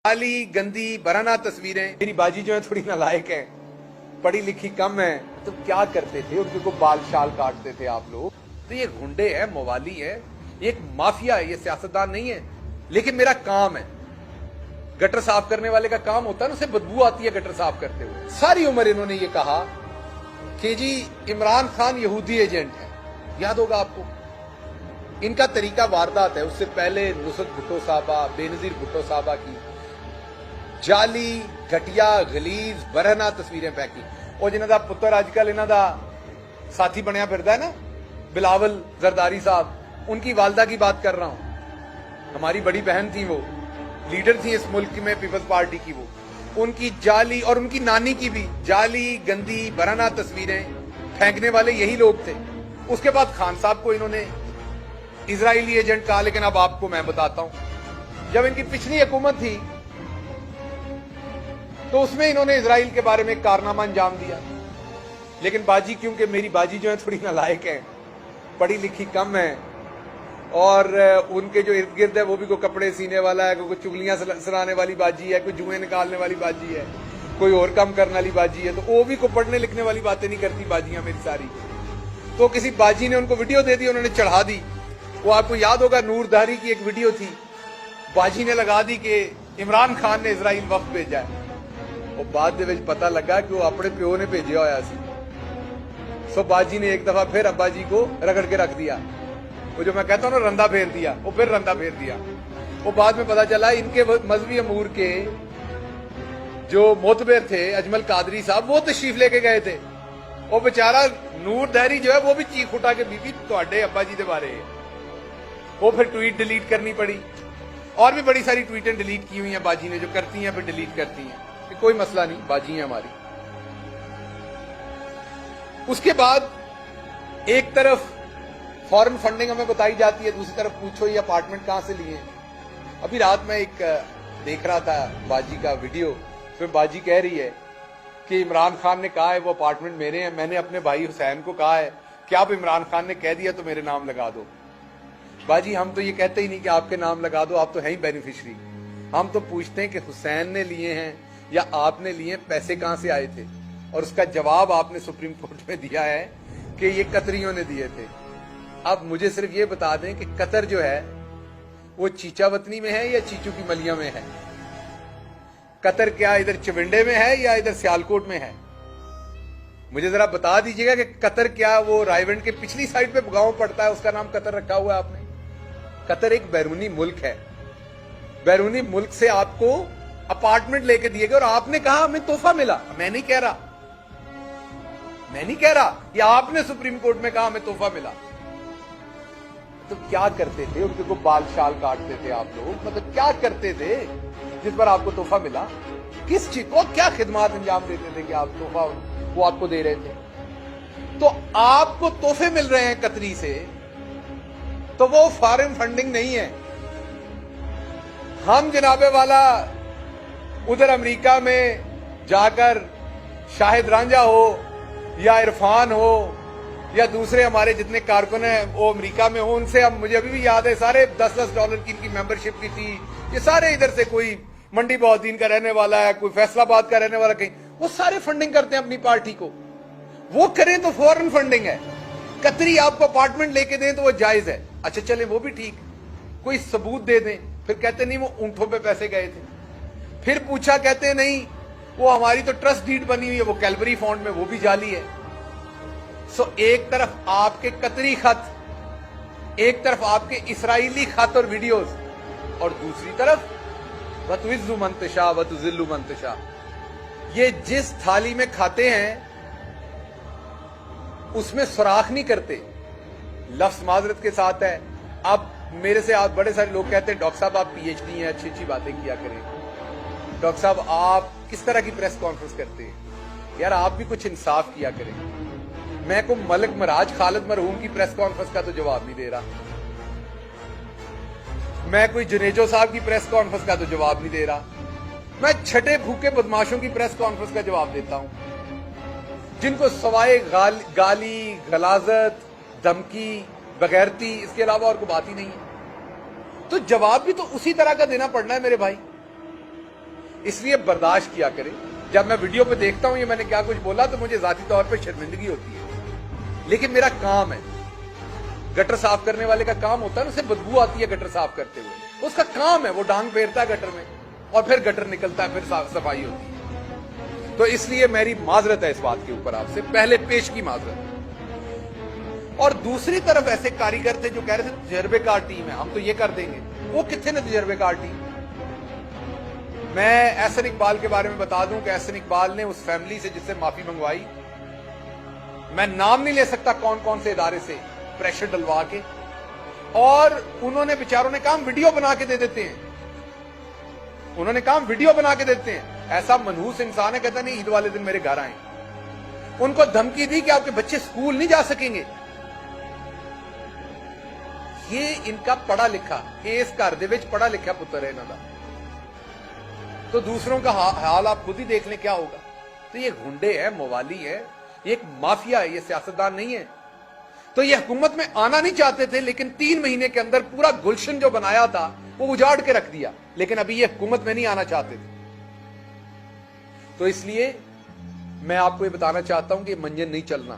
काली गंदी बराना तस्वीरें। मेरी बाजी जो है थोड़ी नालायक है, पढ़ी लिखी कम है। तो क्या करते थे, उनके को बाल शाल काटते थे आप लोग। तो ये गुंडे है, मवाली है, एक माफिया है, ये सियासतदान नहीं है। लेकिन मेरा काम है, गटर साफ करने वाले का काम होता है ना, उसे बदबू आती है गटर साफ करते हुए। सारी उम्र इन्होंने ये कहा कि जी इमरान खान यहूदी एजेंट है। याद होगा आपको, इनका तरीका वारदात है। उससे पहले नुसरत भुट्टो साहबा, बेनजीर भुट्टो साहबा की जाली घटिया गलीज बरहना तस्वीरें पैकी। और जिन्हों का पुत्र आजकल इन्हों का साथी बनया फिरदा है ना, बिलावल जरदारी साहब, उनकी वालदा की बात कर रहा हूं। हमारी बड़ी बहन थी, वो लीडर थी इस मुल्क में पीपल्स पार्टी की। वो उनकी जाली और उनकी नानी की भी जाली गंदी बराना तस्वीरें फेंकने वाले यही लोग थे। उसके बाद खान साहब को इन्होंने इजरायली एजेंट कहा। लेकिन अब आपको मैं बताता हूं, जब इनकी पिछली हुकूमत थी तो उसमें इन्होंने इजराइल के बारे में एक कारनामा अंजाम दिया। लेकिन बाजी, क्योंकि मेरी बाजी जो है थोड़ी नालायक है, पढ़ी लिखी कम है, और उनके जो इर्द गिर्द है वो भी कोई कपड़े सीने वाला है, कोई चुगलियां सराने वाली बाजी है, कोई जुए निकालने वाली बाजी है, कोई और काम करने वाली बाजी है। तो वो भी कोई पढ़ने लिखने वाली बातें नहीं करती बाजियां मेरी सारी। तो किसी बाजी ने उनको वीडियो दे दी, उन्होंने चढ़ा दी। वो आपको याद होगा, नूरधारी की एक वीडियो थी, बाजी ने लगा दी कि इमरान खान ने इजराइल वक्त भेजा है। और बाद दे विच पता लगा कि वो अपने प्यो ने भेजा होया सी। सो बाजी ने एक दफा फिर अब्बा जी को रगड़ के रख दिया। वो जो मैं कहता हूं ना, रंदा फेर दिया, वो फिर रंदा फेर दिया। वो बाद में पता चला इनके मजहबी अमूर के जो मोतबर थे अजमल कादरी साहब, वो तशरीफ लेके गए थे। वो बेचारा नूर दहरी जो है वो भी चीख उठा के बीबी तुहाडे अब्बा जी के बारे। वो फिर ट्वीट डिलीट करनी पड़ी। और भी बड़ी सारी ट्वीटें डिलीट की हुई हैं बाजी ने, जो करती हैं फिर डिलीट करती हैं। कोई मसला नहीं, बाजी है हमारी। उसके बाद एक तरफ फॉरेन फंडिंग हमें बताई जाती है, दूसरी तरफ पूछो ये अपार्टमेंट कहां से लिए। अभी रात में एक देख रहा था बाजी का वीडियो, फिर बाजी कह रही है कि इमरान खान ने कहा है वो अपार्टमेंट मेरे हैं, मैंने अपने भाई हुसैन को कहा है कि आप इमरान खान ने कह दिया तो मेरे नाम लगा दो। बाजी हम तो ये कहते ही नहीं कि आपके नाम लगा दो, आप तो हैं ही बेनिफिशरी। हम तो पूछते हैं कि हुसैन ने लिए हैं या आपने लिए, पैसे कहां से आए थे। और उसका जवाब आपने सुप्रीम कोर्ट में दिया है कि ये कतरियों ने दिए थे। अब मुझे सिर्फ ये बता दें कि कतर जो है वो चीचा वतनी में है या चीचू की मलिया में है। कतर क्या इधर चविंडे में है या इधर सियालकोट में है, मुझे जरा बता दीजिएगा। कि कतर क्या वो रायवंड के पिछली साइड पे गांव पड़ता है, उसका नाम कतर रखा हुआ है आपने। कतर एक बैरूनी मुल्क है। बैरूनी मुल्क से आपको अपार्टमेंट लेके दिए गए और आपने कहा हमें तोहफा मिला। मैं नहीं कह रहा कि आपने सुप्रीम कोर्ट में कहा हमें तोहफा मिला। तो क्या करते थे, उनके को बाल शाल काटते थे आप लोग, मतलब क्या करते थे जिस पर आपको तोहफा मिला। किस चीज को क्या खिदमत अंजाम देते थे कि आप तोहफा वो आपको दे रहे थे। तो आपको तोहफे मिल रहे हैं कतरी से, तो वो फॉरेन फंडिंग नहीं है। हम जनाबे वाला उधर अमेरिका में जाकर शाहिद रांझा हो या इरफान हो या दूसरे हमारे जितने कारकुन हैं वो अमेरिका में हो, उनसे अब मुझे अभी भी याद है सारे $10 की इनकी मेंबरशिप की थी। ये सारे इधर से, कोई मंडी बहाउद्दीन का रहने वाला है, कोई फैसलाबाद का रहने वाला, कहीं वो सारे फंडिंग करते हैं अपनी पार्टी को। वो करें तो फॉरेन फंडिंग है। कतरी आपको अपार्टमेंट लेके दें तो वो जायज है। अच्छा चले वो भी ठीक, कोई सबूत दे दें, फिर कहते नहीं वो ऊंटों पे पैसे गए थे। फिर पूछा, कहते नहीं वो हमारी तो ट्रस्ट डीड बनी हुई है, वो कैलवरी फंड में, वो भी जाली है। सो एक तरफ आपके कतरी खत, एक तरफ आपके इसराइली खत और वीडियोस, और दूसरी तरफ वतुइज़्ज़ु मन तशा वतुज़िल्लु मन तशा। ये जिस थाली में खाते हैं उसमें सुराख नहीं करते। लफ्ज माजरत के साथ है। अब मेरे से आप बड़े सारे लोग कहते हैं डॉक्टर साहब आप PhD हैं, अच्छी अच्छी बातें किया करें। डॉक्टर साहब आप किस तरह की प्रेस कॉन्फ्रेंस करते हैं यार, आप भी कुछ इंसाफ किया करें। मैं को मलिक मराज खालिद मरहूम की प्रेस कॉन्फ्रेंस का तो जवाब नहीं दे रहा, मैं कोई जुनेजो साहब की प्रेस कॉन्फ्रेंस का तो जवाब नहीं दे रहा, मैं छठे भूखे बदमाशों की प्रेस कॉन्फ्रेंस का जवाब देता हूं, जिनको सवाए गाली गलाजत धमकी बगैरती इसके अलावा और कोई बात ही नहीं है। तो जवाब भी तो उसी तरह का देना पड़ना है मेरे भाई। اس لیے برداشت کیا کریں. جب میں ویڈیو پہ دیکھتا ہوں یہ میں نے کیا کچھ بولا تو مجھے ذاتی طور پہ شرمندگی ہوتی ہے، لیکن میرا کام ہے. گٹر صاف کرنے والے کا کام ہوتا ہے نا، اسے بدبو آتی ہے گٹر صاف کرتے ہوئے، اس کا کام ہے، وہ ڈانگ پھیرتا ہے گٹر میں اور پھر گٹر نکلتا ہے، پھر صفائی ہوتی ہے. تو اس لیے میری معذرت ہے اس بات کے اوپر آپ سے، پہلے پیش کی معذرت. اور دوسری طرف ایسے کاریگر تھے جو کہہ رہے تھے تجربے کار ٹیم ہے، ہم تو یہ کر دیں گے. وہ کتنے نے تجربے کار ٹیم؟ میں احسن اقبال کے بارے میں بتا دوں کہ احسن اقبال نے اس فیملی سے جس سے معافی منگوائی، میں نام نہیں لے سکتا کون کون سے ادارے سے پریشر ڈلوا کے، اور انہوں نے بیچاروں نے کہا ویڈیو بنا کے دے دیتے ہیں، انہوں نے کہا ویڈیو بنا کے دیتے ہیں. ایسا منحوس انسان ہے، کہتا نہیں عید والے دن میرے گھر آئیں. ان کو دھمکی دی کہ آپ کے بچے سکول نہیں جا سکیں گے. یہ ان کا پڑھا لکھا، اس گھر دے وچ پڑھا لکھا پتر ہے انہاں دا. تو دوسروں کا حال آپ خود ہی دیکھ لیں کیا ہوگا. تو یہ گھنڈے ہے، موالی ہے، یہ ایک مافیا ہے، یہ سیاستدان نہیں ہے. تو یہ حکومت میں آنا نہیں چاہتے تھے، لیکن 3 مہینے کے اندر پورا گلشن جو بنایا تھا وہ اجاڑ کے رکھ دیا. لیکن ابھی یہ حکومت میں نہیں آنا چاہتے تھے. تو اس لیے میں آپ کو یہ بتانا چاہتا ہوں کہ یہ منجن نہیں چلنا.